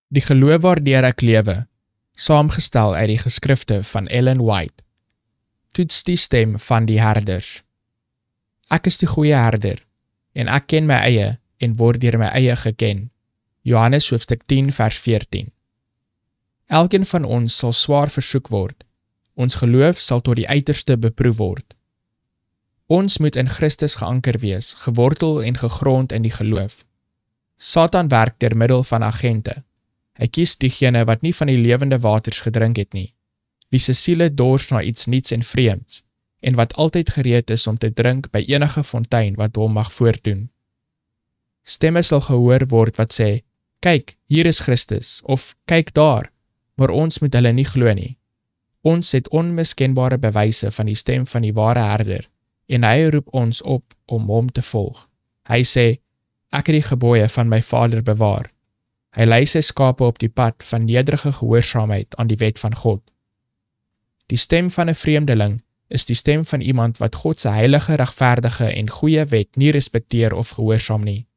Die geloof waardeur ek lewe, saamgestel uit die geskrifte van Ellen White. Toets die stem van die herders. Ek is die goeie herder, en ek ken my eie en word deur my eie geken. Johannes hoofstuk 10 vers 14. Elkeen van ons sal swaar versoek word. Ons geloof sal tot die uiterste beproef word. Ons moet in Christus geanker wees, gewortel en gegrond in die geloof. Satan werk deur middel van agente. Hy kies diegene wat nie van die lewende waters gedrink het nie, wie se siele dors na iets nuuts en vreemds, en wat altyd gereed is om te drink by enige fontein wat hom mag voordoen. Stemme sal gehoor word wat sê, kyk, hier is Christus, of kyk daar, maar ons moet hulle nie glo nie. Ons het onmiskenbare bewyse van die stem van die ware herder, en hy roep ons op om hom te volg. Hy sê, ek het die gebooie van my Vader bewaar. Hy lei sy skape op die pad van nederige gehoorsaamheid aan die wet van God. Die stem van 'n vreemdeling is die stem van iemand wat God se heilige, regverdige en goeie wet nie respekteer of gehoorsaam nie.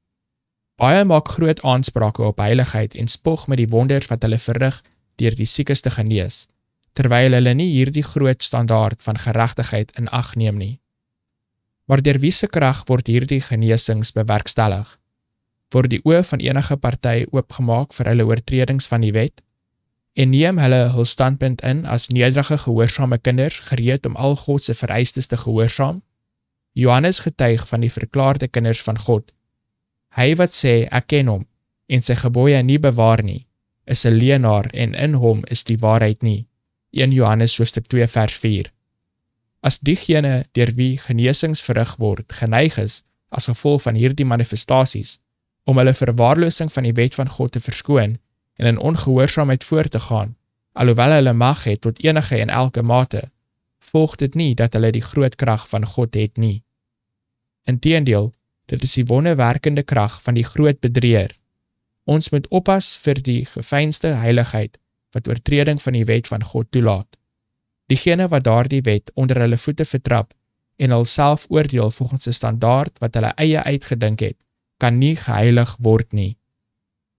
Baie maak groot aansprake op heiligheid en spog met die wonders wat hulle verrig deur die siekes te genees, terwyl hulle nie hierdie groot standaard van geregtigheid in ag neem nie. Maar deur wie se krag word hierdie genesings bewerkstellig? Word die oë van enige party oopgemaak vir hulle oortredings van die wet, en neem hulle hul standpunt in as nederige gehoorsame kinders gereed om al God se vereistes te gehoorsaam? Johannes getuig van die verklaarde kinders van God. Hy wat sê ek ken hom en sy gebooie nie bewaar nie, is 'n leienaar en in hom is die waarheid nie. 1 Johannes hoofstuk 2 vers 4. As diegene deur wie genesings verrig word geneig is as gevolg van hierdie manifestasies, om hulle verwaarlosing van die wet van God te verskoon en in ongehoorsaamheid voort te gaan, alhoewel hulle mag het tot enige en elke mate, volg dit nie dat hulle die groot krag van God het nie. Inteendeel, dit is die wonderwerkende krag van die groot bedrieër. Ons moet oppas vir die gefeinste heiligheid wat oortreding van die wet van God toelaat. Diegene wat daardie wet onder hulle voete vertrap en hulself oordeel volgens 'n standaard wat hulle eie uitgedink het, kan nie geheilig word nie.